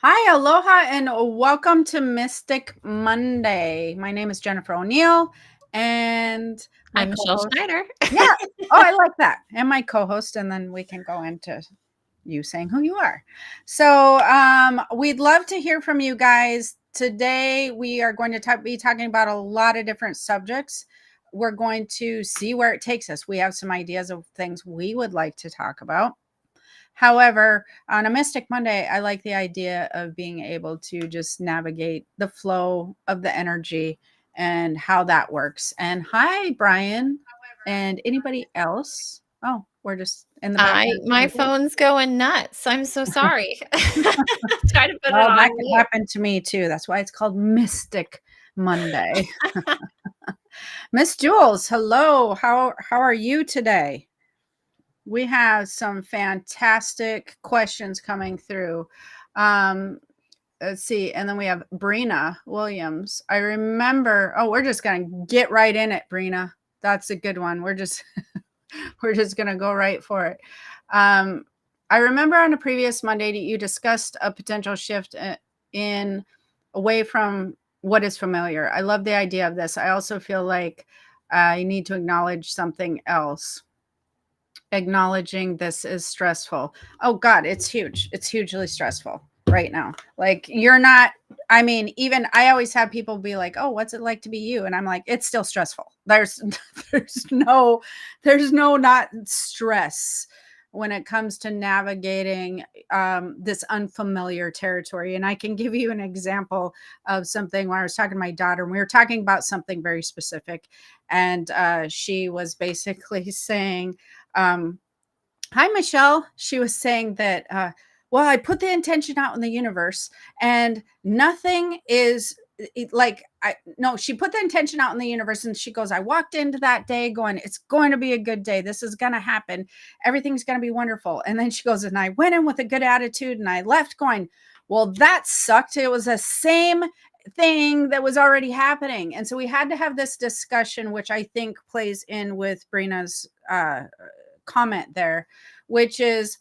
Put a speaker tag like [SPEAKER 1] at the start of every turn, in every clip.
[SPEAKER 1] Hi, aloha, and welcome to Mystic Monday. My name is Jennifer O'Neill, and my
[SPEAKER 2] I'm Michelle
[SPEAKER 1] co-host.
[SPEAKER 2] Schneider.
[SPEAKER 1] Yeah. Oh, I like that. And my co-host, and then we can go into you saying who you are. So, we'd love to hear from you guys. Today, we are going to be talking about a lot of different subjects. We're going to see where it takes us. We have some ideas of things we would like to talk about. However, on a Mystic Monday, I like the idea of being able to just navigate the flow of the energy and how that works. And hi, Brian, and anybody else. Oh, we're just in the background.
[SPEAKER 2] My phone's going nuts. I'm so sorry. Try to put it
[SPEAKER 1] Well,
[SPEAKER 2] on
[SPEAKER 1] that could
[SPEAKER 2] mute.
[SPEAKER 1] happen to me too. That's why it's called Mystic Monday. Miss Jules, hello. How are you today? We have some fantastic questions coming through. Um, let's see. And then we have Brina Williams. I remember, we're just going to get right in it, Brina. That's a good one. We're just we're just going to go right for it. Um, I remember on a previous Monday you discussed a potential shift in away from what is familiar. I love the idea of this. I also feel like I need to acknowledge something else. Acknowledging this is stressful. Oh God, it's huge. It's hugely stressful right now. Like you're not, I mean, even I always have people be like, "Oh, what's it like to be you?" And I'm like, "It's still stressful." There's no there's no not stress when it comes to navigating this unfamiliar territory. And I can give you an example of something when I was talking to my daughter, and we were talking about something very specific. And she was basically saying, um, hi, Michelle. She was saying that, well, I put the intention out in the universe and nothing is like, no, she put the intention out in the universe and she goes, I walked into that day going, it's going to be a good day. This is going to happen. Everything's going to be wonderful. And then she goes, and I went in with a good attitude and I left going, well, that sucked. It was the same thing that was already happening. And so we had to have this discussion, which I think plays in with Brina's comment there, which is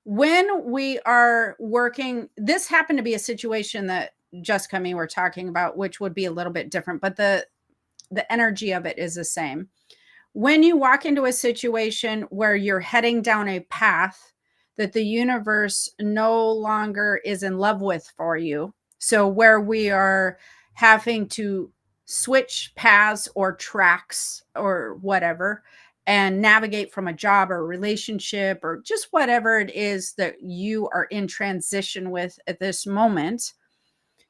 [SPEAKER 1] when we are working, this happened to be a situation that Jessica and me were talking about, which would be a little bit different, but the energy of it is the same. When you walk into a situation where you're heading down a path that the universe no longer is in love with for you, so where we are having to switch paths or tracks or whatever and navigate from a job or a relationship or just whatever it is that you are in transition with at this moment,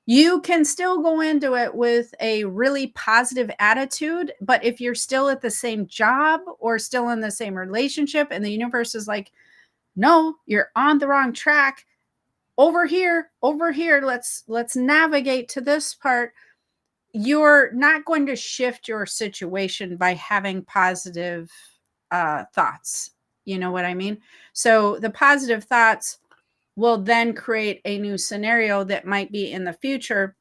[SPEAKER 1] you can still go into it with a really positive attitude. But if you're still at the same job or still in the same relationship and the universe is like, no, you're on the wrong track, over here, let's navigate to this part, you're not going to shift your situation by having positive thoughts. You know what I mean? So the positive thoughts will then create a new scenario that might be in the future.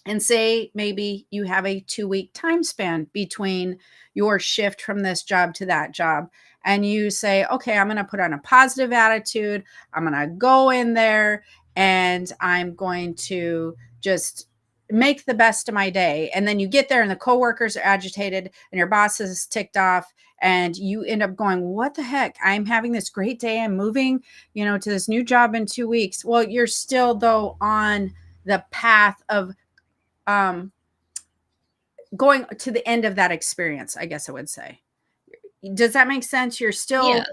[SPEAKER 1] And say maybe you have a 2 week time span between your shift from this job to that job. And you say, okay, I'm going to put on a positive attitude. I'm going to go in there and I'm going to just make the best of my day. And then you get there and the coworkers are agitated and your boss is ticked off and you end up going, what the heck? I'm having this great day. I'm moving, to this new job in 2 weeks. Well, you're still though on the path of um, going to the end of that experience, I guess I would say. Does that make sense? You're
[SPEAKER 2] Yeah.
[SPEAKER 1] still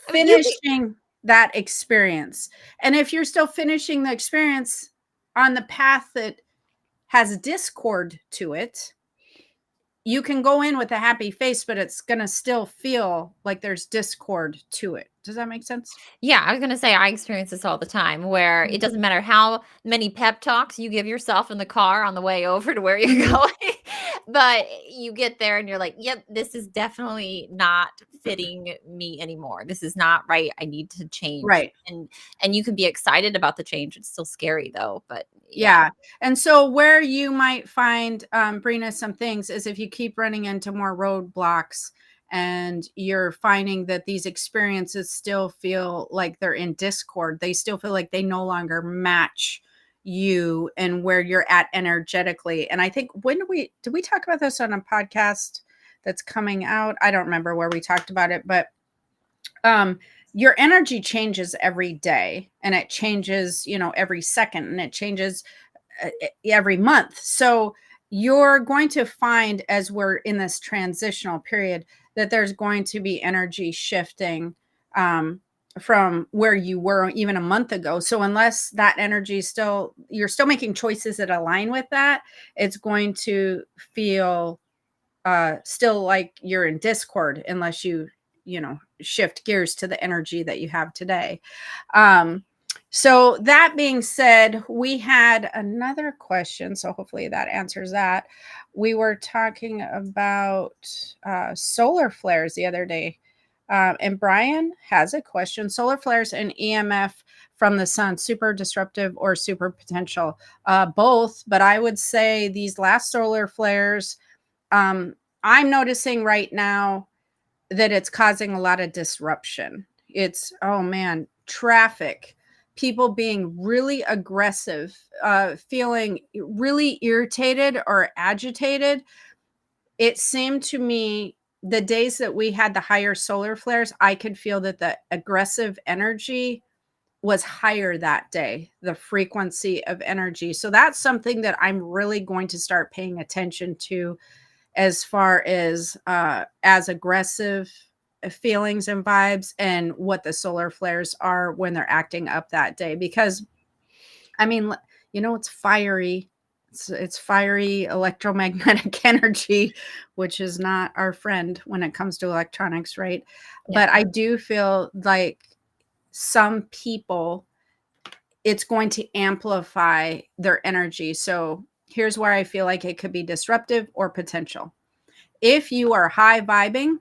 [SPEAKER 2] I mean,
[SPEAKER 1] finishing that experience. And if you're still finishing the experience on the path that has discord to it, you can go in with a happy face, but it's going to still feel like there's discord to it. Does that make sense?
[SPEAKER 2] yeah, I was gonna say I experience this all the time where it doesn't matter how many pep talks you give yourself in the car on the way over to where you're
[SPEAKER 1] Mhm.
[SPEAKER 2] going, but you get there and you're like, "Yep, this is definitely not fitting me anymore. This is not right. I need to change."
[SPEAKER 1] Right.
[SPEAKER 2] And you can be excited about the change. It's still scary though, but yeah.
[SPEAKER 1] Yeah. And so where you might find, Brina, some things is if you keep running into more roadblocks and you're finding that these experiences still feel like they're in discord, they still feel like they no longer match you and where you're at energetically. And I think did we talk about this on a podcast that's coming out? I don't remember where we talked about it, but your energy changes every day, and it changes, every second, and it changes every month. So you're going to find, as we're in this transitional period, that there's going to be energy shifting from where you were even a month ago. So unless that energy you're still making choices that align with that, it's going to feel still like you're in discord unless you shift gears to the energy that you have today. So that being said, we had another question. So hopefully that answers that. We were talking about solar flares the other day. And Brian has a question. Solar flares and EMF from the sun, super disruptive or super potential? Both, but I would say these last solar flares, I'm noticing right now that it's causing a lot of disruption. It's, oh man, traffic, people being really aggressive, feeling really irritated or agitated. It seemed to me the days that we had the higher solar flares, I could feel that the aggressive energy was higher that day, the frequency of energy. So that's something that I'm really going to start paying attention to, as far as aggressive feelings and vibes, and what the solar flares are when they're acting up that day. Because I mean, it's fiery. It's fiery electromagnetic energy, which is not our friend when it comes to electronics, right?
[SPEAKER 2] Yeah.
[SPEAKER 1] But I do feel like some people, it's going to amplify their energy. So here's where I feel like it could be disruptive or potential. If you are high vibing,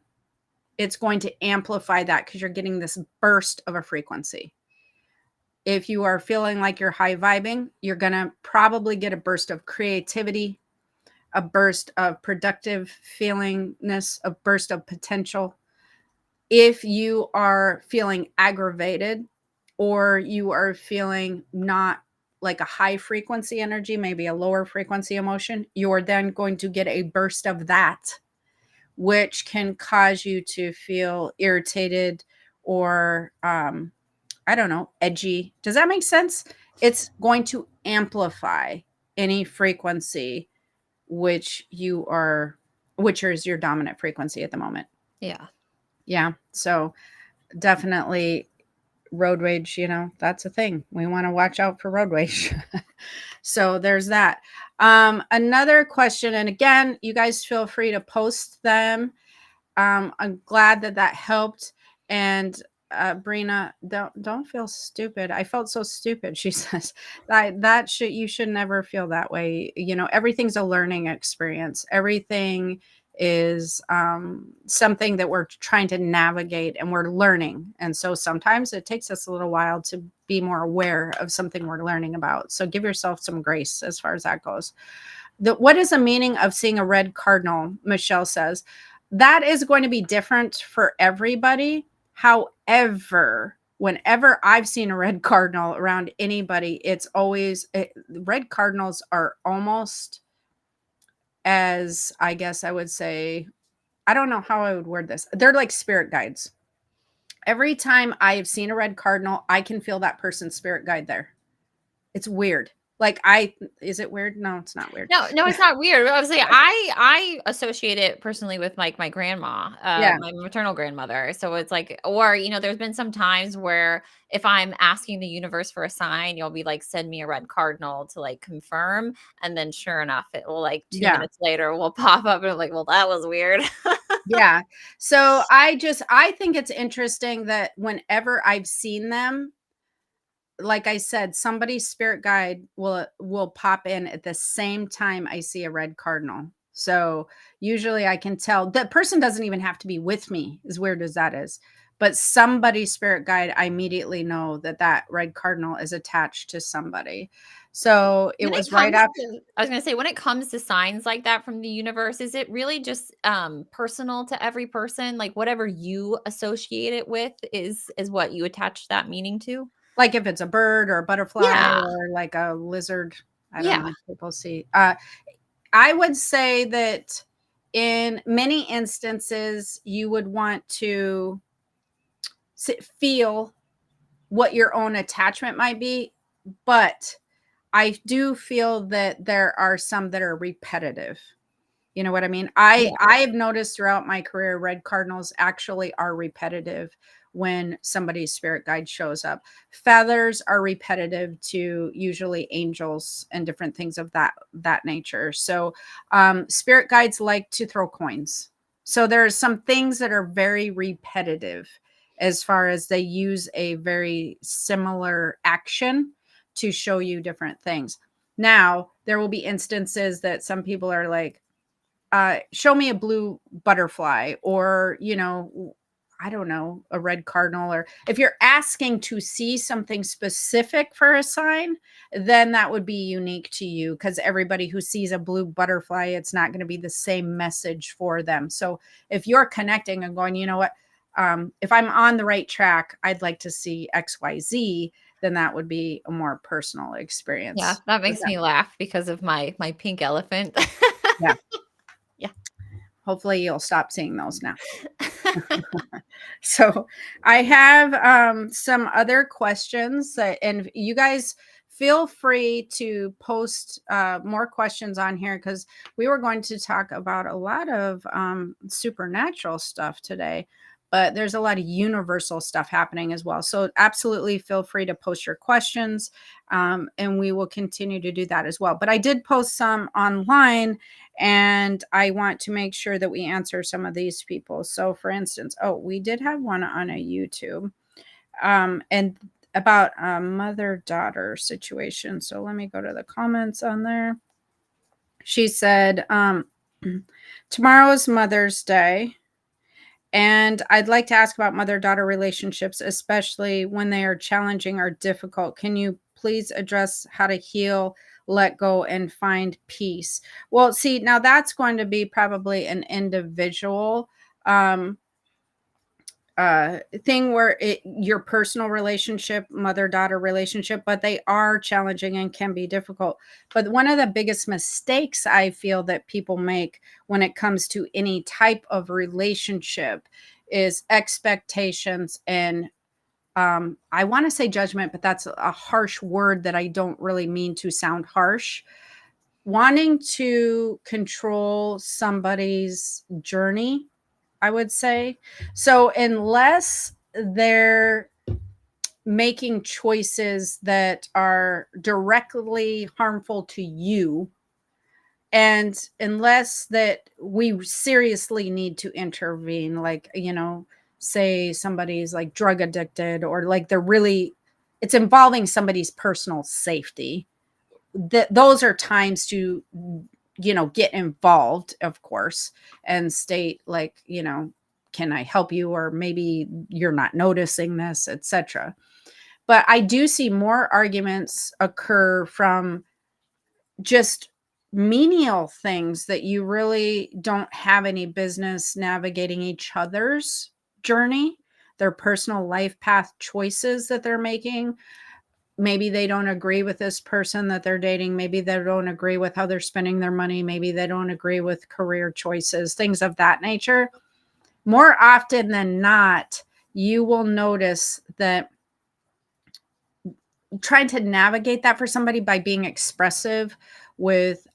[SPEAKER 1] it's going to amplify that because you're getting this burst of a frequency. If you are feeling like you're high vibing, you're going to probably get a burst of creativity, a burst of productive feelingness, a burst of potential. If you are feeling aggravated, or you are feeling not like a high frequency energy, maybe a lower frequency emotion, you're then going to get a burst of that, which can cause you to feel irritated or, I don't know, edgy. Does that make sense? It's going to amplify any frequency which is your dominant frequency at the moment.
[SPEAKER 2] Yeah.
[SPEAKER 1] Yeah. So definitely road rage, that's a thing. We want to watch out for road rage. So there's that. Another question, and again, you guys feel free to post them. I'm glad that helped. And Brina, don't feel stupid. I felt so stupid. She says you should never feel that way. Everything's a learning experience. Everything is something that we're trying to navigate, and we're learning. And so sometimes it takes us a little while to be more aware of something we're learning about. So give yourself some grace as far as that goes. What is the meaning of seeing a red cardinal? Michelle says that is going to be different for everybody. However, whenever I've seen a red cardinal around anybody, it's always red cardinals are almost, as I guess I would say, I don't know how I would word this. They're like spirit guides. Every time I've seen a red cardinal, I can feel that person's spirit guide there. It's weird. Like is it weird? No, it's not weird.
[SPEAKER 2] No, it's not weird. Obviously, I associate it personally with like my grandma,
[SPEAKER 1] Yeah.
[SPEAKER 2] my maternal grandmother. So it's like, or there's been some times where if I'm asking the universe for a sign, you'll be like, send me a red cardinal to like confirm, and then sure enough, it will like 2 minutes later will pop up, and I'm like, well, that was weird.
[SPEAKER 1] Yeah. So I think it's interesting that whenever I've seen them, like I said, somebody's spirit guide will pop in at the same time I see a red cardinal. So usually I can tell that person doesn't even have to be with me, as weird as that is. But somebody's spirit guide, I immediately know that red cardinal is attached to somebody. So it was right after.
[SPEAKER 2] I was going to say, when it comes to signs like that from the universe, is it really just personal to every person? Like whatever you associate it with is what you attach that meaning to?
[SPEAKER 1] Like if it's a bird or a butterfly
[SPEAKER 2] Yeah.
[SPEAKER 1] or like a lizard. I don't
[SPEAKER 2] Yeah.
[SPEAKER 1] know. People see. I would say that in many instances, you would want to feel what your own attachment might be, but I do feel that there are some that are repetitive. You know what I mean?
[SPEAKER 2] Yeah.
[SPEAKER 1] I have noticed throughout my career, red cardinals actually are repetitive when somebody's spirit guide shows up. Feathers are repetitive to usually angels and different things of that nature. So spirit guides like to throw coins. So there are some things that are very repetitive as far as they use a very similar action to show you different things. Now, there will be instances that some people are like, show me a blue butterfly, or, I don't know, a red cardinal. Or if you're asking to see something specific for a sign, then that would be unique to you, because everybody who sees a blue butterfly, it's not going to be the same message for them. So if you're connecting and going, you know what, if I'm on the right track, I'd like to see XYZ, then that would be a more personal
[SPEAKER 2] Yeah,
[SPEAKER 1] experience.
[SPEAKER 2] that
[SPEAKER 1] Does
[SPEAKER 2] makes
[SPEAKER 1] that-
[SPEAKER 2] me laugh because of my pink elephant.
[SPEAKER 1] yeah.
[SPEAKER 2] Yeah.
[SPEAKER 1] Hopefully you'll stop seeing those now. So I have some other questions and you guys feel free to post more questions on here, because we were going to talk about a lot of supernatural stuff today, but there's a lot of universal stuff happening as well. So absolutely feel free to post your questions, and we will continue to do that as well. But I did post some online, and I want to make sure that we answer some of these people. So for instance, we did have one on a YouTube, and about a mother-daughter situation. So let me go to the comments on there. She said, tomorrow is Mother's Day, and I'd like to ask about mother-daughter relationships, especially when they are challenging or difficult. Can you please address how to heal, let go, and find peace? Well, see, now that's going to be probably an individual um, thing where your personal relationship, mother-daughter relationship, but they are challenging and can be difficult. But one of the biggest mistakes I feel that people make when it comes to any type of relationship is expectations and I want to say judgment, but that's a harsh word that I don't really mean to sound harsh. Wanting to control somebody's journey, I would say. So unless they're making choices that are directly harmful to you, and unless that we seriously need to intervene, like, say somebody's like drug addicted, or like it's involving somebody's personal safety, that those are times to get involved, of course, and state like, can I help you, or maybe you're not noticing this, etc. But I do see more arguments occur from just menial things that you really don't have any business navigating each other's journey, their personal life path choices that they're making. Maybe they don't agree with this person that they're dating. Maybe they don't agree with how they're spending their money. Maybe they don't agree with career choices, things of that nature. More often than not, you will notice that trying to navigate that for somebody by being expressive with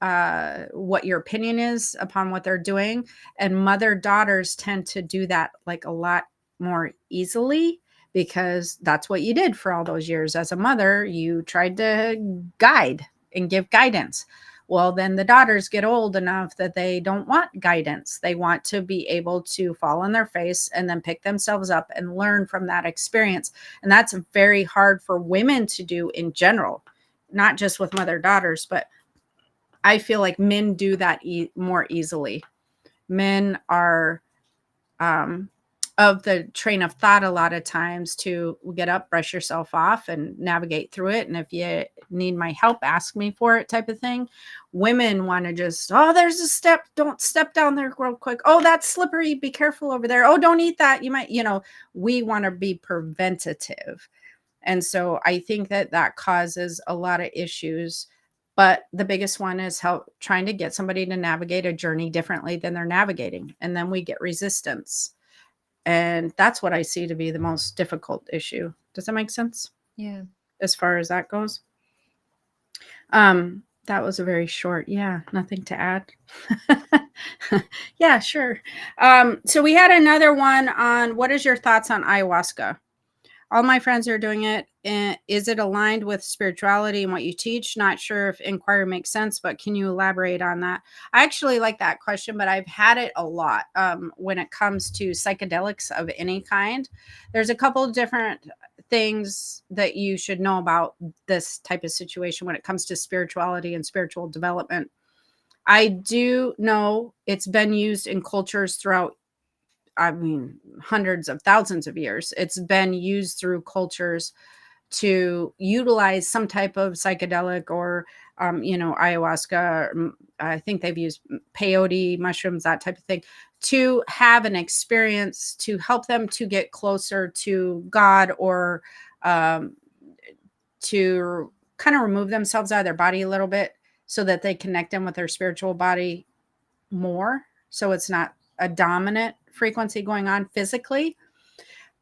[SPEAKER 1] what your opinion is upon what they're doing. And mother daughters tend to do that like a lot more easily, because that's what you did for all those years. As a mother, you tried to guide and give guidance. Well, then the daughters get old enough that they don't want guidance. They want to be able to fall on their face and then pick themselves up and learn from that experience. And that's very hard for women to do in general, not just with mother daughters, but I feel like men do that more easily. Men are of the train of thought a lot of times to get up, brush yourself off, and navigate through it. And if you need my help, ask me for it, type of thing. Women want to just, there's a step, don't step down there real quick. Oh, that's slippery, be careful over there. Oh, don't eat that. You might, we want to be preventative. And so I think that that causes a lot of issues. But the biggest one is how trying to get somebody to navigate a journey differently than they're navigating. And then we get resistance. And that's what I see to be the most difficult issue. Does that make sense?
[SPEAKER 2] Yeah.
[SPEAKER 1] As far as that goes? That was a very short, yeah, nothing to add. Yeah, sure. So we had another one on what is your thoughts on ayahuasca? All my friends are doing it. Is it aligned with spirituality and what you teach? Not sure if inquiry makes sense, but can you elaborate on that? I actually like that question, but I've had it a lot when it comes to psychedelics of any kind. There's a couple of different things that you should know about this type of situation when it comes to spirituality and spiritual development. I do know it's been used in cultures throughout, I mean, hundreds of thousands of years. It's been used through cultures to utilize some type of psychedelic or, ayahuasca. I think they've used peyote mushrooms, that type of thing, to have an experience to help them to get closer to God or um, to kind of remove themselves out of their body a little bit so that they connect in with their spiritual body more. So it's not a dominant frequency going on physically.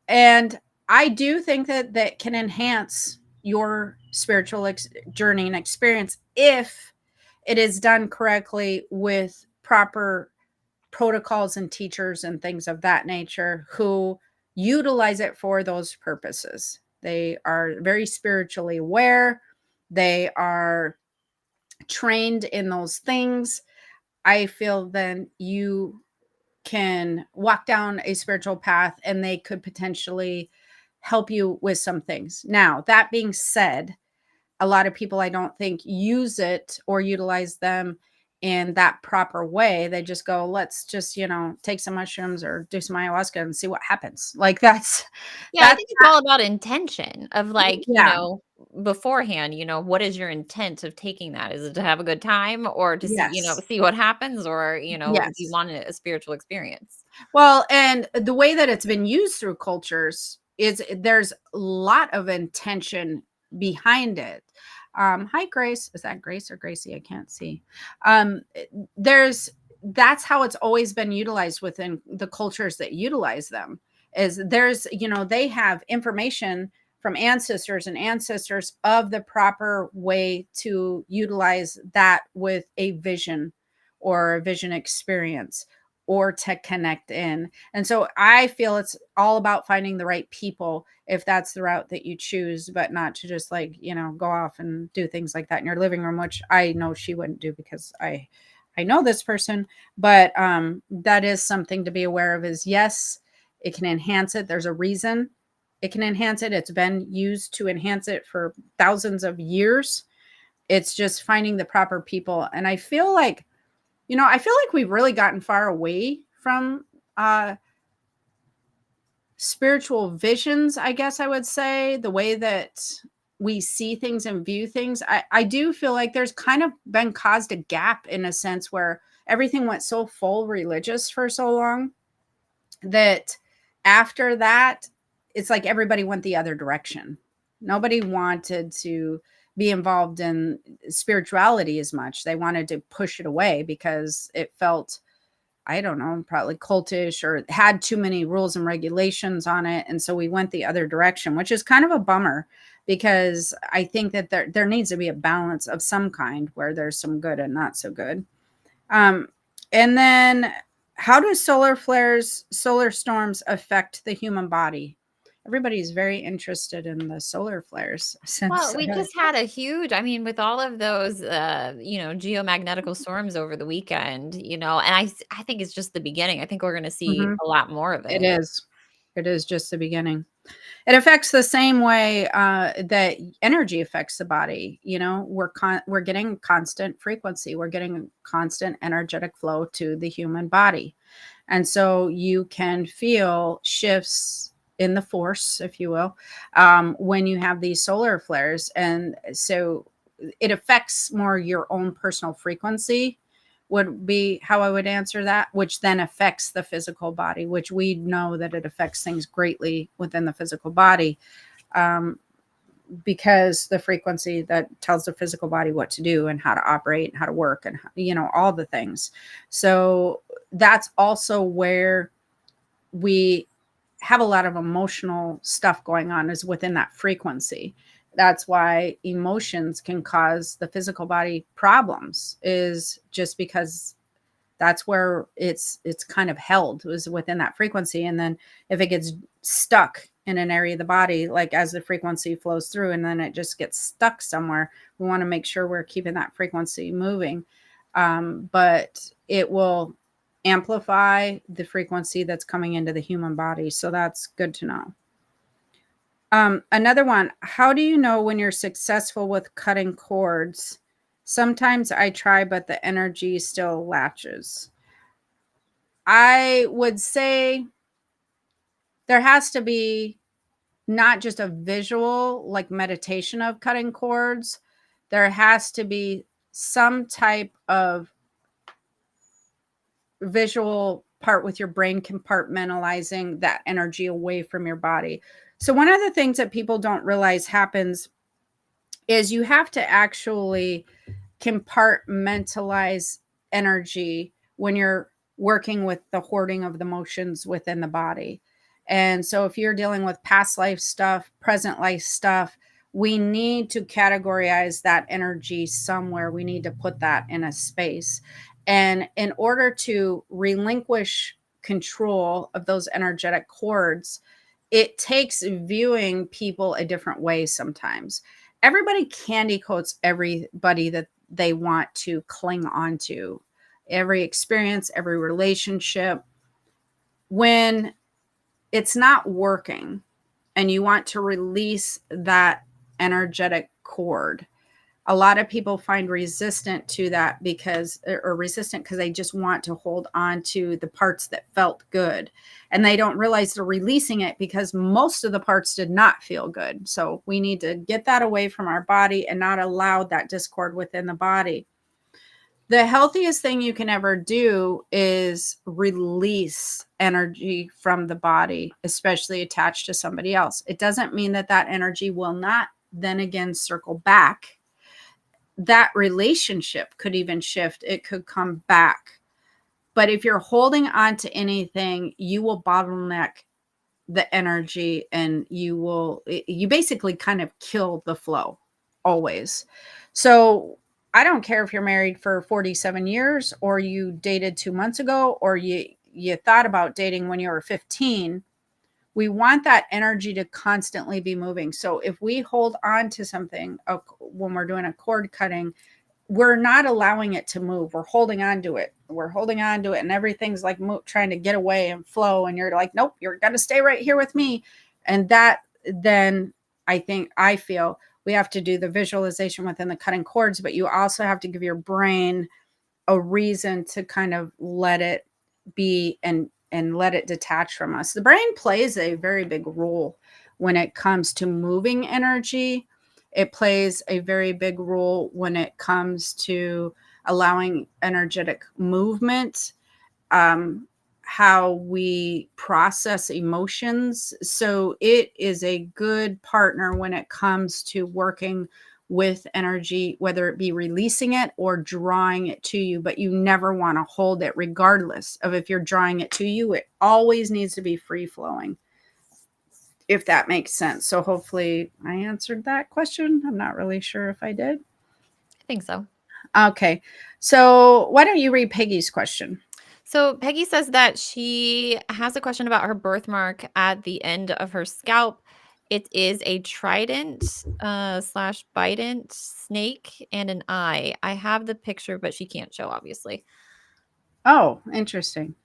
[SPEAKER 1] And I do think that that can enhance your spiritual journey and experience if it is done correctly with proper protocols and teachers and things of that nature who utilize it for those purposes. They are very spiritually aware. They are trained in those things. I feel then you can walk down a spiritual path and they could potentially help you with some things. Now, that being said, a lot of people I don't think use it or utilize them in that proper way. They just go, let's just, take some mushrooms or do some ayahuasca and see what happens. Like
[SPEAKER 2] Yeah, I
[SPEAKER 1] that's
[SPEAKER 2] think it's all about intention of like,
[SPEAKER 1] yeah,
[SPEAKER 2] beforehand, what is your intent of taking that? Is it to have a good time or to see,
[SPEAKER 1] yes.
[SPEAKER 2] see what happens or, do you
[SPEAKER 1] Yes.
[SPEAKER 2] want a spiritual experience?
[SPEAKER 1] Well, and the way that it's been used through cultures is there's a lot of intention behind it. Hi, Grace. Is that Grace or Gracie? I can't see. There's That's how it's always been utilized within the cultures that utilize them. Is there's they have information from ancestors and ancestors of the proper way to utilize that with a vision or a vision experience or to connect in. And so I feel it's all about finding the right people if that's the route that you choose, but not to just go off and do things like that in your living room, which I know she wouldn't do because I know this person, but that is something to be aware of is yes, it can enhance it. There's a reason it can enhance it. It's been used to enhance it for thousands of years. It's just finding the proper people. And I feel like we've really gotten far away from spiritual visions, I guess I would say, the way that we see things and view things. I do feel like there's kind of been caused a gap in a sense where everything went so full religious for so long that after that, it's like everybody went the other direction. Nobody wanted to be involved in spirituality as much. They wanted to push it away because it felt, I don't know, probably cultish or had too many rules and regulations on it. And so we went the other direction, which is kind of a bummer because I think that there needs to be a balance of some kind where there's some good and not so good. Um, and then how do solar flares, solar storms affect the human body? Everybody's very interested in the solar flares since
[SPEAKER 2] Well, we just had a huge I mean, with all of those, geomagnetical storms over the weekend, and I think it's just the beginning. I think we're gonna see
[SPEAKER 1] Mhm.
[SPEAKER 2] a lot more of
[SPEAKER 1] It
[SPEAKER 2] it.
[SPEAKER 1] is. It is just the beginning. It affects the same way that energy affects the body. We're getting constant frequency. We're getting constant energetic flow to the human body, and so you can feel shifts in the force, if you will, when you have these solar flares, and so it affects more your own personal frequency would be how I would answer that, which then affects the physical body, which we know that it affects things greatly within the physical body. Um, because the frequency that tells the physical body what to do and how to operate and how to work and, all the things. So that's also where we have a lot of emotional stuff going on, is within that frequency. That's why emotions can cause the physical body problems, is just because that's where it's kind of held, is within that frequency. And then if it gets stuck in an area of the body, like as the frequency flows through and then it just gets stuck somewhere, we want to make sure we're keeping that frequency moving. But it will amplify the frequency that's coming into the human body. So that's good to know. Another one, how do you know when you're successful with cutting cords? Sometimes I try, but the energy still latches. I would say there has to be not just a visual, like meditation of cutting cords. There has to be some type of visual part with your brain compartmentalizing that energy away from your body. So one of the things that people don't realize happens is you have to actually compartmentalize energy when you're working with the hoarding of the emotions within the body. And so if you're dealing with past life stuff, present life stuff, we need to categorize that energy somewhere. We need to put that in a space. And in order to relinquish control of those energetic cords, it takes viewing people a different way sometimes. Everybody candy coats everybody that they want to cling on to, every experience, every relationship. When it's not working and you want to release that energetic cord, a lot of people find resistant to that because they just want to hold on to the parts that felt good, and they don't realize they're releasing it because most of the parts did not feel good. So we need to get that away from our body and not allow that discord within the body. The healthiest thing you can ever do is release energy from the body, especially attached to somebody else. It doesn't mean that that energy will not then again circle back. That relationship could even shift. It could come back. But if you're holding on to anything, you will bottleneck the energy, and you basically kind of kill the flow always. So I don't care if you're married for 47 years or you dated 2 months ago or you thought about dating when you were 15. We want that energy to constantly be moving. So if we hold on to something when we're doing a cord cutting, we're not allowing it to move. We're holding on to it. And everything's like trying to get away and flow. And you're like, nope, you're going to stay right here with me. And that then I feel we have to do the visualization within the cutting cords, but you also have to give your brain a reason to kind of let it be and let it detach from us. The brain plays a very big role when it comes to moving energy. It plays a very big role when it comes to allowing energetic movement, how we process emotions. So it is a good partner when it comes to working with energy, whether it be releasing it or drawing it to you. But you never want to hold it, regardless of if you're drawing it to you. It always needs to be free flowing, if that makes sense. So hopefully I answered that question. I'm not really sure if I did.
[SPEAKER 2] I think so.
[SPEAKER 1] Okay. So why don't you read Peggy's question?
[SPEAKER 2] So Peggy says that she has a question about her birthmark at the end of her scalp. It is a trident slash bident snake and an eye. I have the picture, but she can't show, obviously.
[SPEAKER 1] Oh, interesting.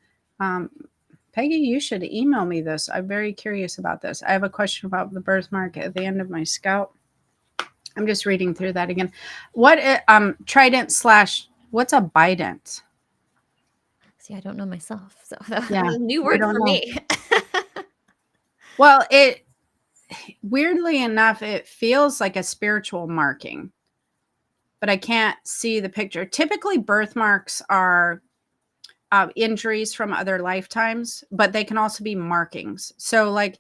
[SPEAKER 1] Peggy, you should email me this. I'm very curious about this. I have a question about the birthmark at the end of my scalp. I'm just reading through that again. What trident slash what's a bident?
[SPEAKER 2] See, I don't know myself, so that
[SPEAKER 1] Yeah,
[SPEAKER 2] was a new
[SPEAKER 1] I
[SPEAKER 2] word
[SPEAKER 1] don't
[SPEAKER 2] for
[SPEAKER 1] know.
[SPEAKER 2] me.
[SPEAKER 1] Well, it weirdly enough, it feels like a spiritual marking, but I can't see the picture. Typically, birthmarks are injuries from other lifetimes, but they can also be markings. So, like,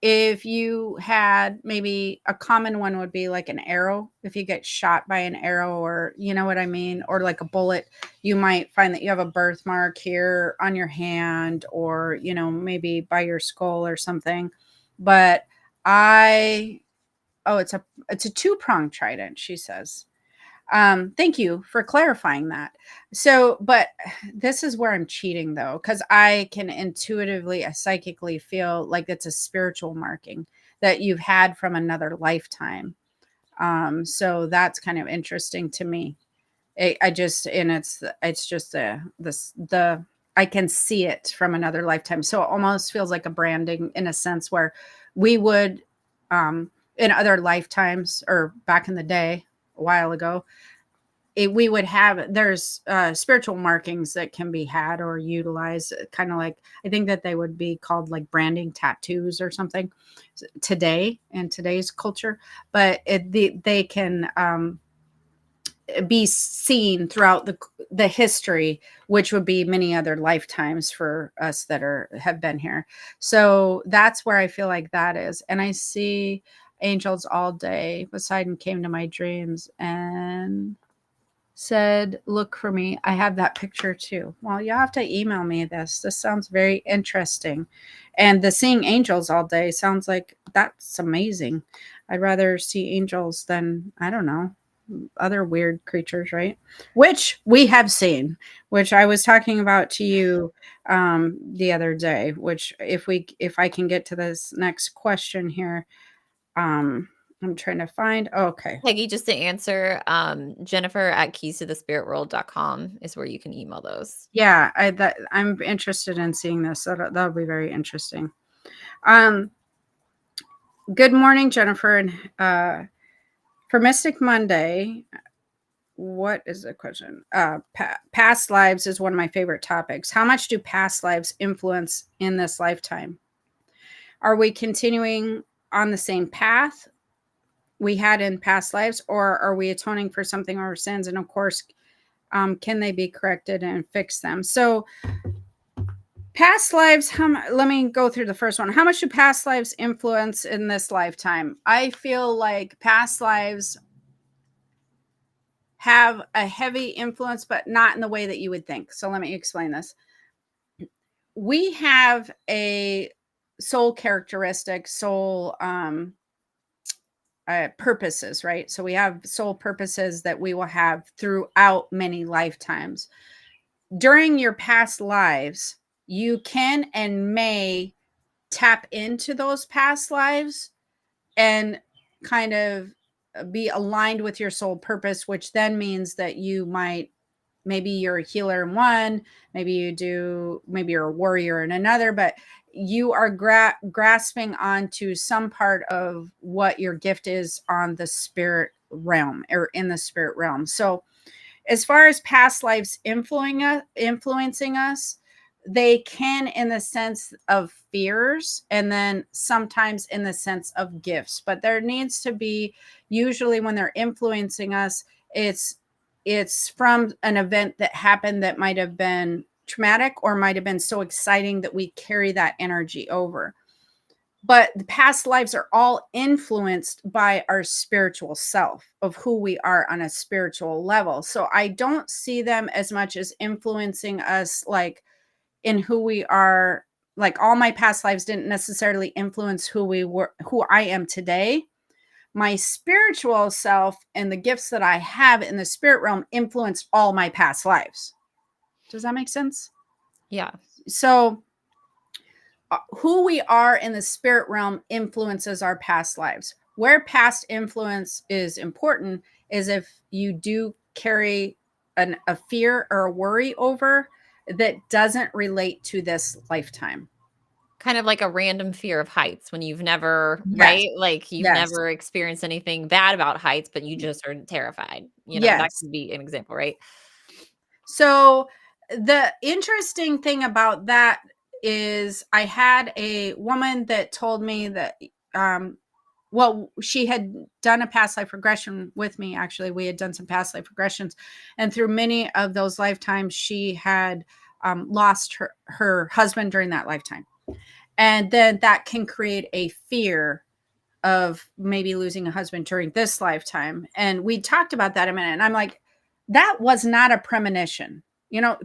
[SPEAKER 1] if you had maybe a common one would be like an arrow. If you get shot by an arrow, or you know what I mean, or like a bullet, you might find that you have a birthmark here on your hand, or maybe by your skull or something. But I oh, it's a two-pronged trident, she says. Thank you for clarifying that. So, but this is where I'm cheating though, because I can intuitively, psychically feel like it's a spiritual marking that you've had from another lifetime. So that's kind of interesting to me. I just, and it's just the I can see it from another lifetime. So it almost feels like a branding in a sense where we would, in other lifetimes or back in the day, a while ago, we would have there's spiritual markings that can be had or utilized, kind of like I think that they would be called like branding tattoos or something today in today's culture, but they can be seen throughout the history, which would be many other lifetimes for us that have been here. So that's where I feel like that is. And I see angels all day. Poseidon came to my dreams and said, "Look for me." I have that picture too. Well, you have to email me this. This sounds very interesting. And the seeing angels all day sounds like that's amazing. I'd rather see angels than, I don't know, other weird creatures, right? Which we have seen, which I was talking about to you the other day, which if I can get to this next question here, I'm trying to find, okay.
[SPEAKER 2] Peggy, just to answer, Jennifer at keys to the spirit world.com is where you can email those.
[SPEAKER 1] Yeah, I'm interested in seeing this. That'll be very interesting. Um, Good morning, Jennifer. And for Mystic Monday, what is the question? Past lives is one of my favorite topics. How much do past lives influence in this lifetime? Are we continuing on the same path we had in past lives, or are we atoning for something or our sins? And of course, can they be corrected and fix them? So past lives, let me go through the first one. How much do past lives influence in this lifetime? I feel like past lives have a heavy influence, but not in the way that you would think. So let me explain this. We have a soul characteristic, soul purposes, right? So we have soul purposes that we will have throughout many lifetimes. During your past lives, you can and may tap into those past lives and kind of be aligned with your soul purpose, which then means that maybe you're a healer in one, maybe you're a warrior in another, but you are grasping onto some part of what your gift is on the spirit realm or in the spirit realm. So as far as past lives influencing us, they can in the sense of fears, and then sometimes in the sense of gifts. But there needs to be, usually when they're influencing us, it's from an event that happened that might have been traumatic or might have been so exciting that we carry that energy over. But the past lives are all influenced by our spiritual self, of who we are on a spiritual level. So I don't see them as much as influencing us like in who we are. Like all my past lives didn't necessarily influence who I am today. My spiritual self and the gifts that I have in the spirit realm influenced all my past lives. Does that make sense?
[SPEAKER 2] Yeah.
[SPEAKER 1] So who we are in the spirit realm influences our past lives. Where past influence is important is if you do carry a fear or a worry over that doesn't relate to this lifetime.
[SPEAKER 2] Kind of like a random fear of heights when you've never,
[SPEAKER 1] Yes.
[SPEAKER 2] right? Like you've
[SPEAKER 1] Yes.
[SPEAKER 2] never experienced anything bad about heights, but you just are terrified. That
[SPEAKER 1] Yes.
[SPEAKER 2] could be an example, right?
[SPEAKER 1] So the interesting thing about that is I had a woman that told me that she had done a past life regression with me. Actually, we had done some past life regressions, and through many of those lifetimes she had lost her husband during that lifetime. And then that can create a fear of maybe losing a husband during this lifetime. And we talked about that a minute. And I'm like, that was not a premonition.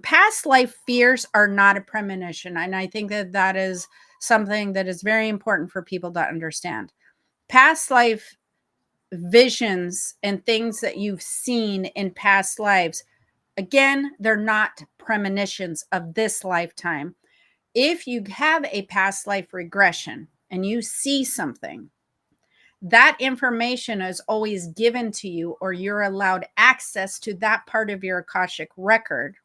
[SPEAKER 1] Past life fears are not a premonition. And I think that that is something that is very important for people to understand. Past life visions and things that you've seen in past lives, again, they're not premonitions of this lifetime. If you have a past life regression and you see something, that information is always given to you, or you're allowed access to that part of your Akashic record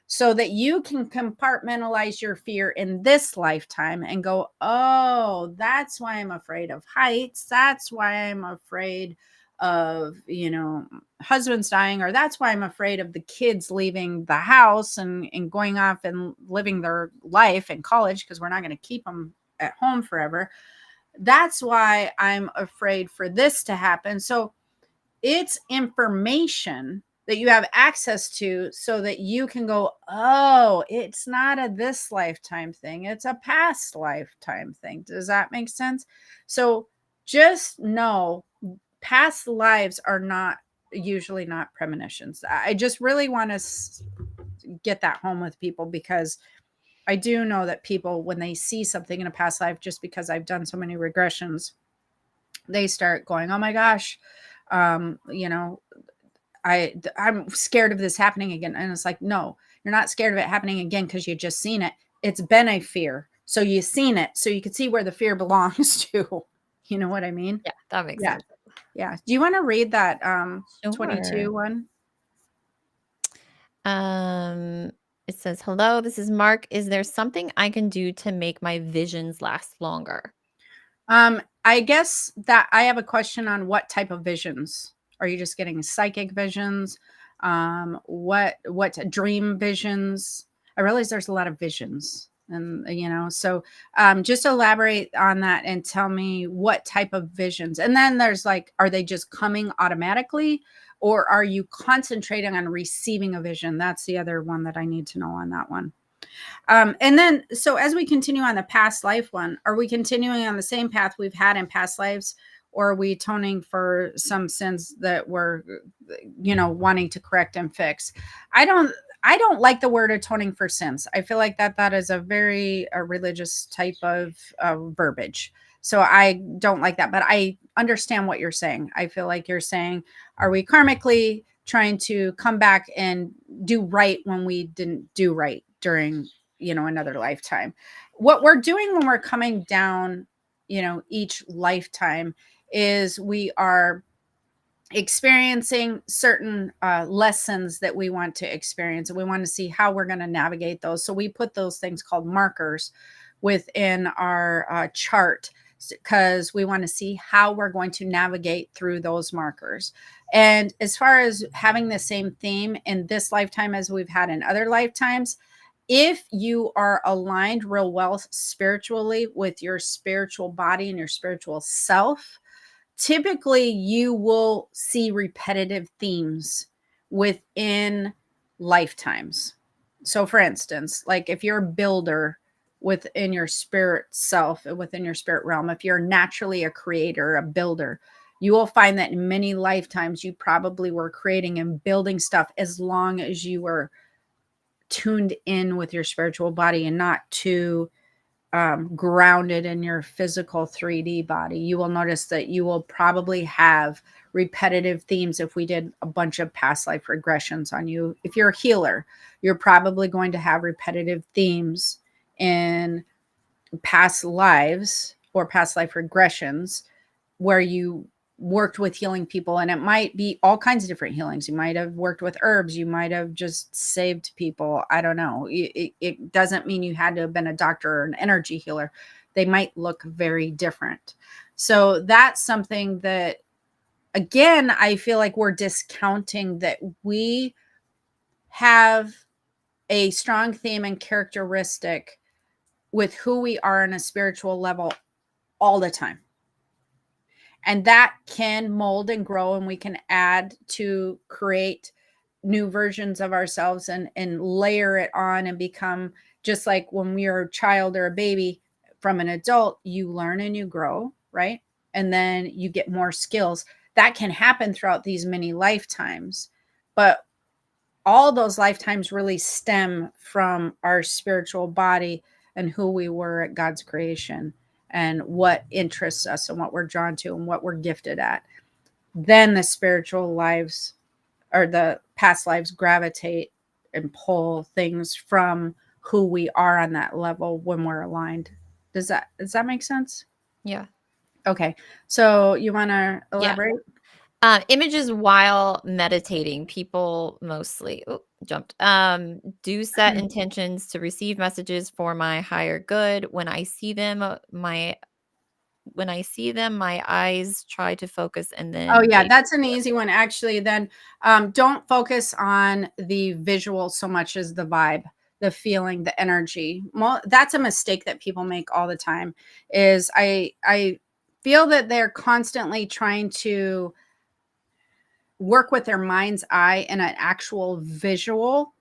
[SPEAKER 1] so that you can compartmentalize your fear in this lifetime and go, oh, that's why I'm afraid of heights. That's why I'm afraid of, husbands dying, or that's why I'm afraid of the kids leaving the house and going off and living their life in college, because we're not going to keep them at home forever. That's why I'm afraid for this to happen. So it's information that you have access to so that you can go, oh, it's not a this lifetime thing. It's a past lifetime thing. Does that make sense? So just know past lives are usually not premonitions. I just really want to get that home with people, because I do know that people, when they see something in a past life, just because I've done so many regressions, they start going, oh my gosh, I'm scared of this happening again. And it's like, no, you're not scared of it happening again because you just seen it. It's been a fear. So you've seen it. So you can see where the fear belongs to. You know what I mean?
[SPEAKER 2] Yeah, that makes
[SPEAKER 1] Yeah.
[SPEAKER 2] sense.
[SPEAKER 1] Yeah. Do you want to read that
[SPEAKER 2] Sure.
[SPEAKER 1] 22 one?
[SPEAKER 2] It says, "Hello, this is Mark. Is there something I can do to make my visions last longer?"
[SPEAKER 1] I guess that I have a question on what type of visions. Are you just getting psychic visions? What dream visions? I realize there's a lot of visions, and so just elaborate on that and tell me what type of visions. And then there's like, are they just coming automatically, or are you concentrating on receiving a vision? That's the other one that I need to know on that one. And then, so as we continue on the past life one, are we continuing on the same path we've had in past lives, or are we atoning for some sins that we're, wanting to correct and fix? I don't like the word atoning for sins. I feel like that is a very religious type of verbiage. So I don't like that, but I understand what you're saying. I feel like you're saying, are we karmically trying to come back and do right when we didn't do right during another lifetime? What we're doing when we're coming down each lifetime is we are experiencing certain lessons that we want to experience, and we want to see how we're going to navigate those. So we put those things called markers within our chart, because we want to see how we're going to navigate through those markers. And as far as having the same theme in this lifetime as we've had in other lifetimes, if you are aligned real well spiritually with your spiritual body and your spiritual self, typically you will see repetitive themes within lifetimes. So for instance, like if you're a builder within your spirit self, within your spirit realm, if you're naturally a creator, a builder, you will find that in many lifetimes you probably were creating and building stuff as long as you were tuned in with your spiritual body and not too grounded in your physical 3D body. You will notice that you will probably have repetitive themes. If we did a bunch of past life regressions on you, if you're a healer, you're probably going to have repetitive themes in past lives or past life regressions where you worked with healing people. And it might be all kinds of different healings. You might have worked with herbs. You might have just saved people. I don't know. It doesn't mean you had to have been a doctor or an energy healer. They might look very different. So that's something that, again, I feel like we're discounting that we have a strong theme and characteristic with who we are on a spiritual level all the time. And that can mold and grow, and we can add to create new versions of ourselves and layer it on and become just like when we are a child or a baby. from an adult, you learn and you grow, right? And then you get more skills. That can happen throughout these many lifetimes. But all those lifetimes really stem from our spiritual body and who we were at God's creation and what interests us and what we're drawn to and what we're gifted at. Then the spiritual lives or the past lives gravitate and pull things from who we are on that level when we're aligned. Does that make sense?
[SPEAKER 2] Yeah.
[SPEAKER 1] Okay. So you want to
[SPEAKER 2] Yeah.
[SPEAKER 1] elaborate?
[SPEAKER 2] Images while meditating. People mostly jumped. Do set intentions to receive messages for my higher good. When I see them, my eyes try to focus and
[SPEAKER 1] Oh
[SPEAKER 2] then
[SPEAKER 1] yeah,
[SPEAKER 2] they
[SPEAKER 1] that's an easy one actually. Then don't focus on the visual so much as the vibe, the feeling, the energy. That's a mistake that people make all the time. Is I feel that they're constantly trying to work with their mind's eye and an actual visual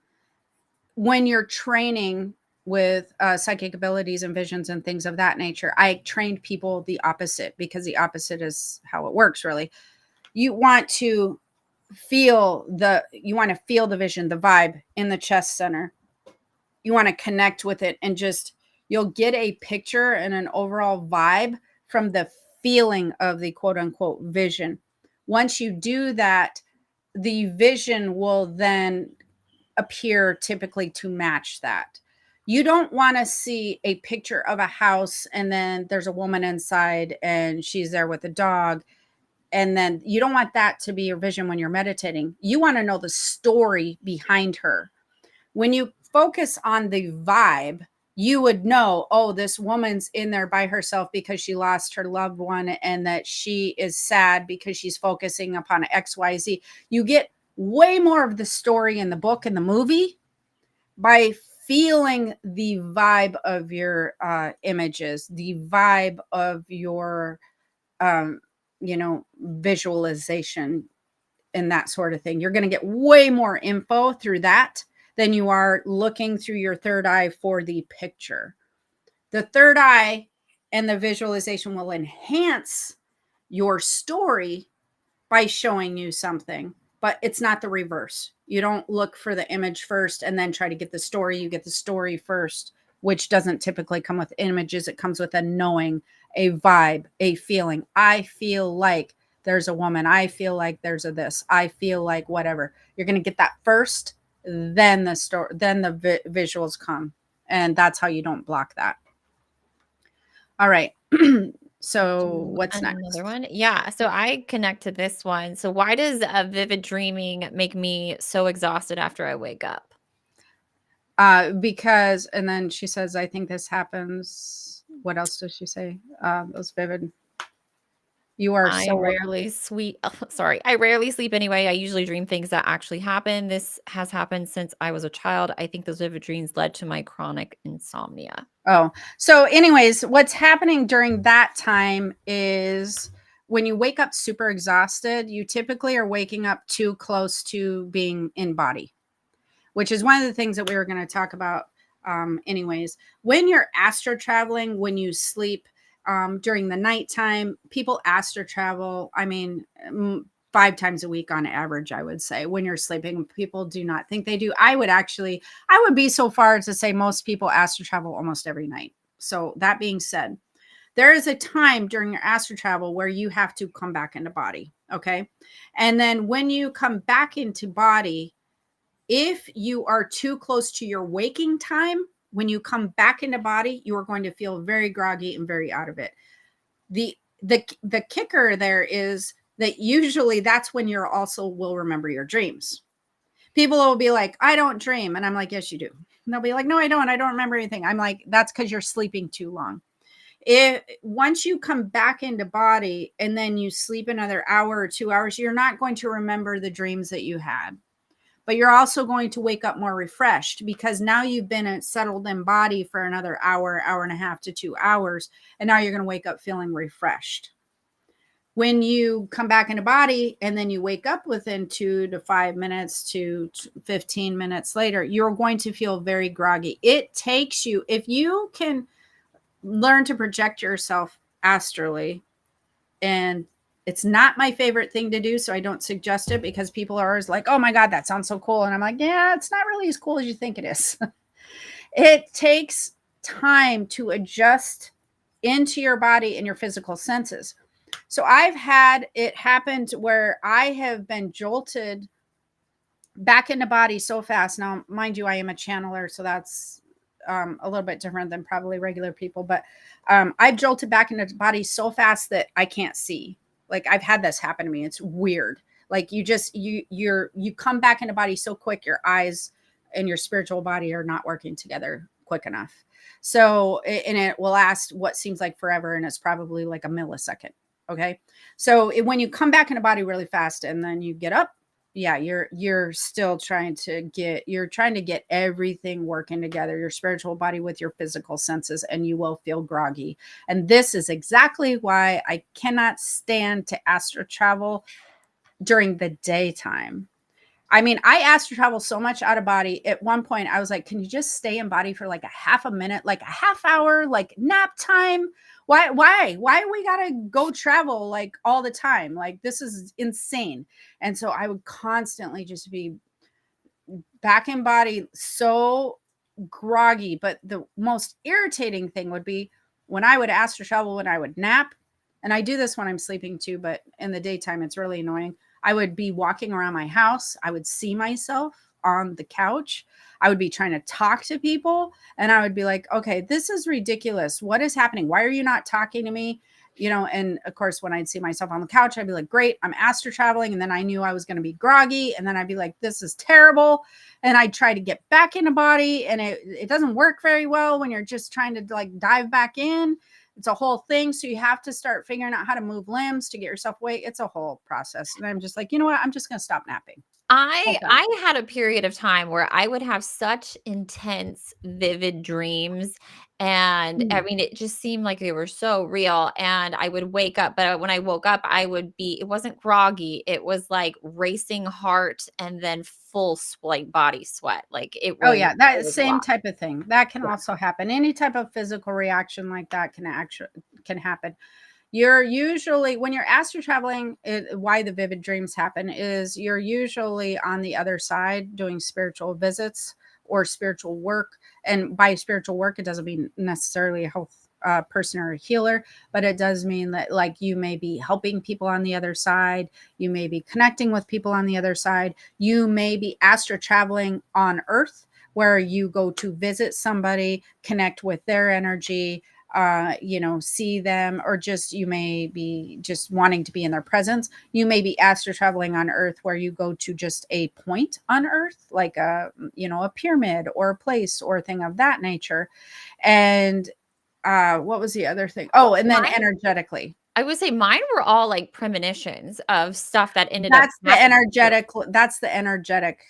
[SPEAKER 1] when you're training with psychic abilities and visions and things of that nature. I trained people the opposite because the opposite is how it works really. You want to feel the vision, the vibe in the chest center. You want to connect with it and just you'll get a picture and an overall vibe from the feeling of the quote unquote vision. Once you do that, the vision will then appear typically to match that. You don't want to see a picture of a house and then there's a woman inside and she's there with a dog, and then you don't want that to be your vision when you're meditating. You want to know the story behind her. When you focus on the vibe, you would know, oh, this woman's in there by herself because she lost her loved one and that she is sad because she's focusing upon XYZ. You get way more of the story in the book and the movie by feeling the vibe of your images, the vibe of your visualization and that sort of thing. You're going to get way more info through that than you are looking through your third eye for the picture. The third eye and the visualization will enhance your story by showing you something, but it's not the reverse. You don't look for the image first and then try to get the story. You get the story first, which doesn't typically come with images. It comes with a knowing, a vibe, a feeling. I feel like there's a woman. I feel like there's a this. I feel like whatever. You're going to get that first, then the story, then the visuals come. And that's how you don't block that. All right. So
[SPEAKER 2] do
[SPEAKER 1] what's next?
[SPEAKER 2] another one. Yeah. So I connect to this one. So why does a vivid dreaming make me so exhausted after I wake up?
[SPEAKER 1] Because, and then she says, I think this happens. What else does she say? Those vivid. You are
[SPEAKER 2] I
[SPEAKER 1] so,
[SPEAKER 2] rarely sleep. Sorry. I rarely sleep anyway. I usually dream things that actually happen. This has happened since I was a child. I think those vivid dreams led to my chronic insomnia.
[SPEAKER 1] oh, so anyways, what's happening during that time is when you wake up super exhausted, you typically are waking up too close to being in body, which is one of the things that we were going to talk about. Anyways, when you're astro traveling, when you sleep during the nighttime, people astro travel. I mean, 5 times a week on average, I would say. When you're sleeping, people do not think they do. I would be so far as to say most people astro travel almost every night. So that being said, there is a time during your astro travel where you have to come back into body. Okay. And then when you come back into body, if you are too close to your waking time, when you come back into body, you are going to feel very groggy and very out of it. The kicker there is that usually that's when you're also will remember your dreams. People will be like, I don't dream. And I'm like, yes, you do. And they'll be like, no, I don't. I don't remember anything. I'm like, that's because you're sleeping too long. If once you come back into body and then you sleep another hour or 2 hours, you're not going to remember the dreams that you had. But you're also going to wake up more refreshed because now you've been settled in body for another hour, hour and a half to 2 hours. And now you're going to wake up feeling refreshed. When you come back into body and then you wake up within 2 to 5 minutes to 15 minutes later, you're going to feel very groggy. It takes you, if you can learn to project yourself astrally. And it's not my favorite thing to do, so I don't suggest it, because people are always like, oh my God, that sounds so cool. And I'm like, yeah, it's not really as cool as you think it is. It takes time to adjust into your body and your physical senses. So I've had it happen where I have been jolted back into body so fast. Now, mind you, I am a channeler, so that's a little bit different than probably regular people. But I've jolted back into body so fast that I can't see. Like, I've had this happen to me. It's weird. Like, you come back into body so quick, your eyes and your spiritual body are not working together quick enough. So, and it will last what seems like forever, and it's probably like a millisecond. Okay. So when you come back into body really fast and then you get up, yeah, you're still trying to get everything working together, your spiritual body with your physical senses, and you will feel groggy. And this is exactly why I cannot stand to astral travel during the daytime. I mean, I astral travel so much out of body. At one point, I was like, can you just stay in body for like a half a minute, like a half hour, like nap time? Why we gotta go travel like all the time? Like, this is insane. And so I would constantly just be back in body, so groggy. But the most irritating thing would be when I would astral travel, when I would nap, and I do this when I'm sleeping too, but in the daytime, it's really annoying. I would be walking around my house. I would see myself on the couch. I would be trying to talk to people, and I would be like, okay, this is ridiculous. What is happening? Why are you not talking to me? And of course, when I'd see myself on the couch, I'd be like, great, I'm astral traveling. And then I knew I was going to be groggy. And then I'd be like, this is terrible. And I'd try to get back into body. And it doesn't work very well when you're just trying to like dive back in. It's a whole thing. So you have to start figuring out how to move limbs to get yourself awake. It's a whole process. And I'm just like, you know what? I'm just going to stop napping. Okay.
[SPEAKER 2] I had a period of time where I would have such intense, vivid dreams, and, I
[SPEAKER 1] Mm.
[SPEAKER 2] mean, it just seemed like they were so real, and I would wake up, but when I woke up, it wasn't groggy, it was, like, racing heart and then full like, body sweat, like,
[SPEAKER 1] Oh yeah,
[SPEAKER 2] it
[SPEAKER 1] that
[SPEAKER 2] was a
[SPEAKER 1] same
[SPEAKER 2] lot.
[SPEAKER 1] type of thing. That can
[SPEAKER 2] Yeah.
[SPEAKER 1] also happen. Any type of physical reaction like that can happen. You're usually, when you're astral traveling, why the vivid dreams happen is you're usually on the other side doing spiritual visits or spiritual work. And by spiritual work, it doesn't mean necessarily a health person or a healer, but it does mean that, like, you may be helping people on the other side. You may be connecting with people on the other side. You may be astral traveling on Earth, where you go to visit somebody, connect with their energy, see them, or just you may be just wanting to be in their presence. You may be astral traveling on Earth, where you go to just a point on Earth, like a pyramid or a place or a thing of that nature. And what was the other thing? Oh,
[SPEAKER 2] Well,
[SPEAKER 1] and then
[SPEAKER 2] mine
[SPEAKER 1] energetically.
[SPEAKER 2] I would say mine were all, like, premonitions of stuff that ended up
[SPEAKER 1] That's the
[SPEAKER 2] happening.
[SPEAKER 1] energetic,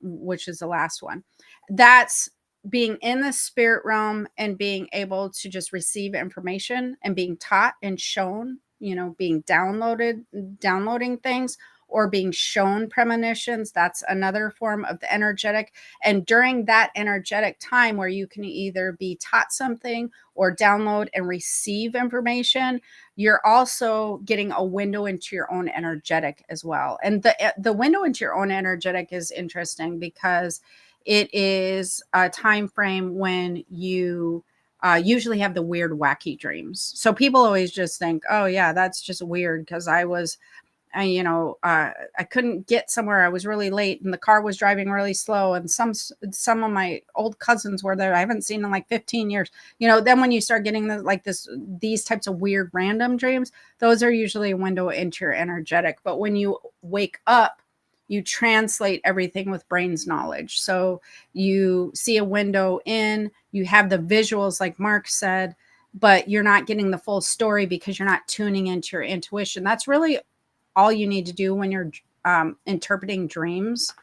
[SPEAKER 1] which is the last one. That's being in the spirit realm and being able to just receive information and being taught and shown, being downloading things, or being shown premonitions. That's another form of the energetic. And during that energetic time where you can either be taught something or download and receive information, you're also getting a window into your own energetic as well. And the window into your own energetic is interesting, because it is a time frame when you usually have the weird, wacky dreams. So people always just think, oh yeah, that's just weird, because I couldn't get somewhere. I was really late, and the car was driving really slow. And some of my old cousins were there I haven't seen in like 15 years. Then when you start getting these types of weird random dreams, those are usually a window into your energetic. But when you wake up, you translate everything with brain's knowledge. So you see a window in, you have the visuals, like Mark said, but you're not getting the full story because you're not tuning into your intuition. That's really all you need to do when you're interpreting dreams,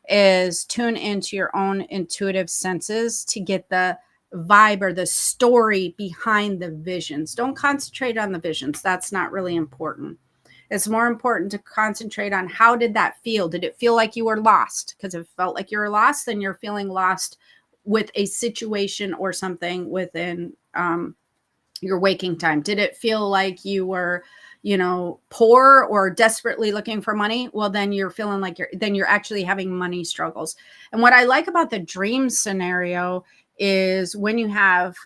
[SPEAKER 1] is tune into your own intuitive senses to get the vibe or the story behind the visions. Don't concentrate on the visions. That's not really important. It's more important to concentrate on, how did that feel? Did it feel like you were lost? Because if it felt like you were lost, then you're feeling lost with a situation or something within your waking time? Did it feel like you were, poor or desperately looking for money? Well, then you're feeling like you're actually having money struggles. And what I like about the dream scenario is when you have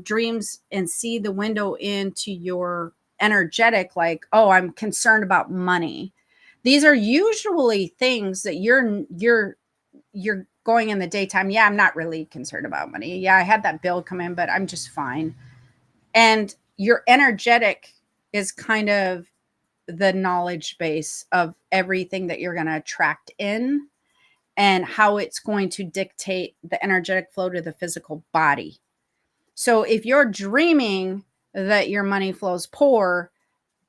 [SPEAKER 1] dreams and see the window into your energetic, like, oh, I'm concerned about money. These are usually things that you're going in the daytime. Yeah, I'm not really concerned about money. Yeah, I had that bill come in, but I'm just fine. And your energetic is kind of the knowledge base of everything that you're going to attract in and how it's going to dictate the energetic flow to the physical body. So if you're dreaming that your money flows poor,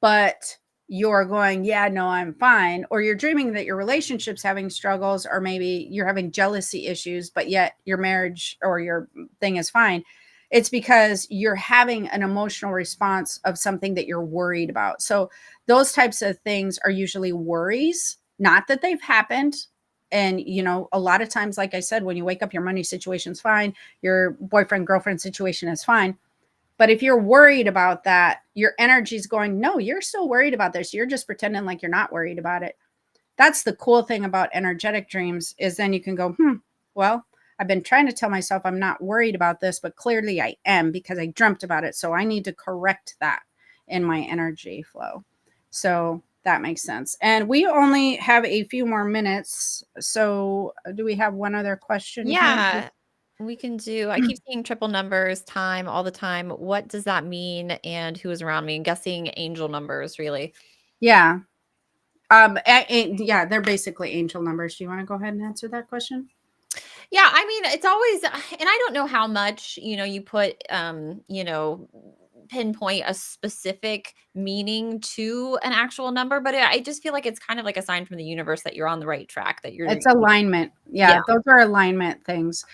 [SPEAKER 1] but you're going, yeah, no, I'm fine, or you're dreaming that your relationship's having struggles, or maybe you're having jealousy issues, but yet your marriage or your thing is fine, it's because you're having an emotional response of something that you're worried about. So those types of things are usually worries, not that they've happened. And, a lot of times, like I said, when you wake up, your money situation's fine, your boyfriend, girlfriend situation is fine. But if you're worried about that, your energy's going, no, you're still worried about this. You're just pretending like you're not worried about it. That's the cool thing about energetic dreams, is then you can go, well, I've been trying to tell myself I'm not worried about this, but clearly I am because I dreamt about it. So I need to correct that in my energy flow. So that makes sense. And we only have a few more minutes. So do we have one other question here?
[SPEAKER 2] Yeah, we can do. I keep seeing triple numbers time all the time. What does that mean and who is around me? I'm guessing angel numbers, really.
[SPEAKER 1] Yeah. Yeah, they're basically angel numbers. Do you want to go ahead and answer that question?
[SPEAKER 2] Yeah, I mean, it's always, and I don't know how much, you put, pinpoint a specific meaning to an actual number, but I just feel like it's kind of like a sign from the universe that you're on the right track, that you're,
[SPEAKER 1] It's alignment.
[SPEAKER 2] yeah.
[SPEAKER 1] Yeah, those are alignment things.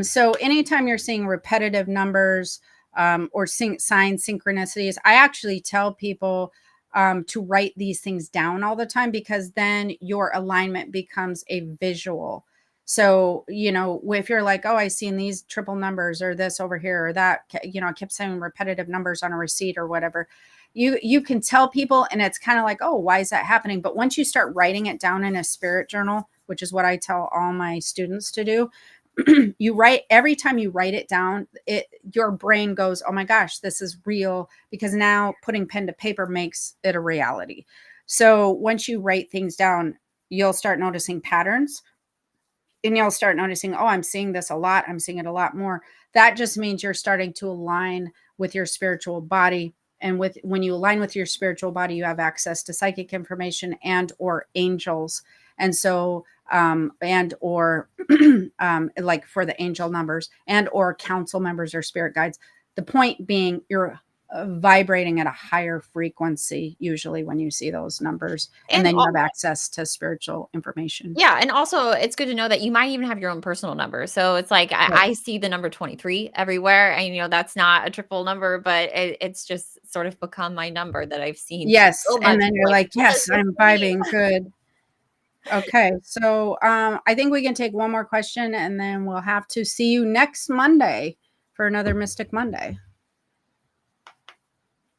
[SPEAKER 1] So anytime you're seeing repetitive numbers or sign synchronicities, I actually tell people to write these things down all the time, because then your alignment becomes a visual. So, if you're like, oh, I seen these triple numbers or this over here or that, I kept saying repetitive numbers on a receipt or whatever. You can tell people, and it's kind of like, oh, why is that happening? But once you start writing it down in a spirit journal, which is what I tell all my students to do, you write, every time you write it down, your brain goes, oh my gosh, this is real, because now putting pen to paper makes it a reality. So once you write things down, you'll start noticing patterns, and you'll start noticing, oh, I'm seeing this a lot, I'm seeing it a lot more. That just means you're starting to align with your spiritual body. And when you align with your spiritual body, you have access to psychic information and or angels. And so and or like for the angel numbers, and or council members or spirit guides. The point being, you're vibrating at a higher frequency usually when you see those numbers, and
[SPEAKER 2] And
[SPEAKER 1] then you have access to spiritual information.
[SPEAKER 2] yeah, and also it's good to know that you might even have your own personal number. So it's like
[SPEAKER 1] Right.
[SPEAKER 2] I see the number 23 everywhere, and that's not a triple number, but it's just sort of become my number that I've seen
[SPEAKER 1] Yes,
[SPEAKER 2] so
[SPEAKER 1] and
[SPEAKER 2] much.
[SPEAKER 1] then you're
[SPEAKER 2] Like,
[SPEAKER 1] like,
[SPEAKER 2] yes,
[SPEAKER 1] "Yes,
[SPEAKER 2] it's
[SPEAKER 1] I'm
[SPEAKER 2] me.
[SPEAKER 1] vibing, good." Okay, so, I think we can take one more question, and then we'll have to see you next Monday for another Mystic Monday.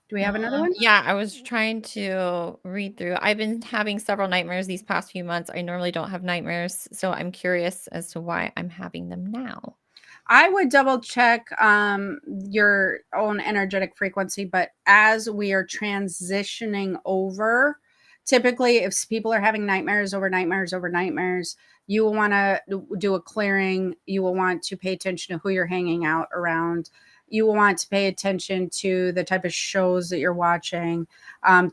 [SPEAKER 1] Do we have another one?
[SPEAKER 2] Yeah, I was trying to read through. I've been having several nightmares these past few months. I normally don't have nightmares, so I'm curious as to why I'm having them now.
[SPEAKER 1] I would double check your own energetic frequency, but as we are transitioning over, typically if people are having nightmares over nightmares over nightmares, you will want to do a clearing. You will want to pay attention to who you're hanging out around. You will want to pay attention to the type of shows that you're watching,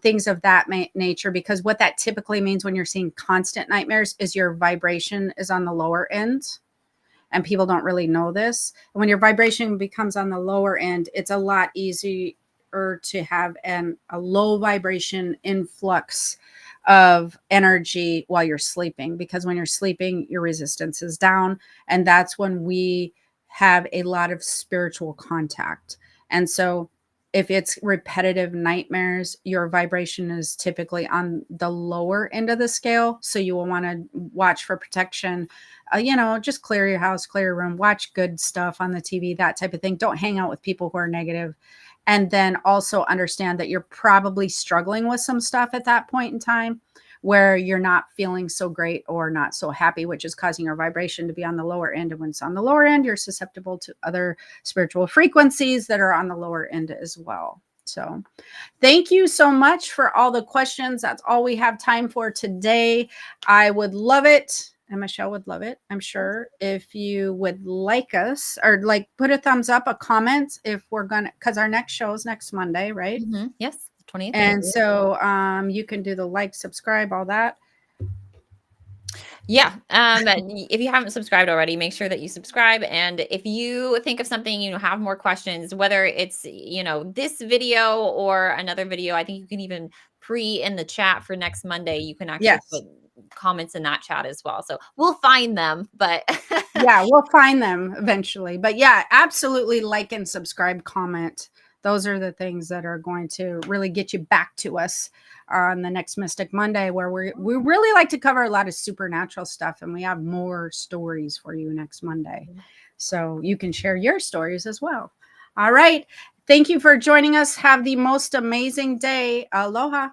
[SPEAKER 1] things of that nature, because what that typically means when you're seeing constant nightmares is your vibration is on the lower end, and people don't really know this. And when your vibration becomes on the lower end, it's a lot easier to have a low vibration influx of energy while you're sleeping, because when you're sleeping, your resistance is down, and that's when we have a lot of spiritual contact. And so if it's repetitive nightmares, your vibration is typically on the lower end of the scale, so you will want to watch for protection. Just clear your house, clear your room, watch good stuff on the TV, that type of thing. Don't hang out with people who are negative. And then also understand that you're probably struggling with some stuff at that point in time where you're not feeling so great or not so happy, which is causing your vibration to be on the lower end. And when it's on the lower end, you're susceptible to other spiritual frequencies that are on the lower end as well. So thank you so much for all the questions. That's all we have time for today. I would love it. And Michelle would love it, I'm sure, if you would like us or like put a thumbs up, a comment if we're gonna, because our next show is next Monday, right?
[SPEAKER 2] Yes, 20th.
[SPEAKER 1] And so you can do the like, subscribe, all that.
[SPEAKER 2] Yeah. If you haven't subscribed already, make sure that you subscribe. And if you think of something, have more questions, whether it's, this video or another video, I think you can even in the chat for next Monday. You can actually
[SPEAKER 1] Yes.
[SPEAKER 2] put comments in that chat as well. So we'll find them, but
[SPEAKER 1] yeah, we'll find them eventually. But yeah, absolutely like and subscribe, comment. Those are the things that are going to really get you back to us on the next Mystic Monday, where we really like to cover a lot of supernatural stuff, and we have more stories for you next Monday. So you can share your stories as well. All right. Thank you for joining us. Have the most amazing day. Aloha.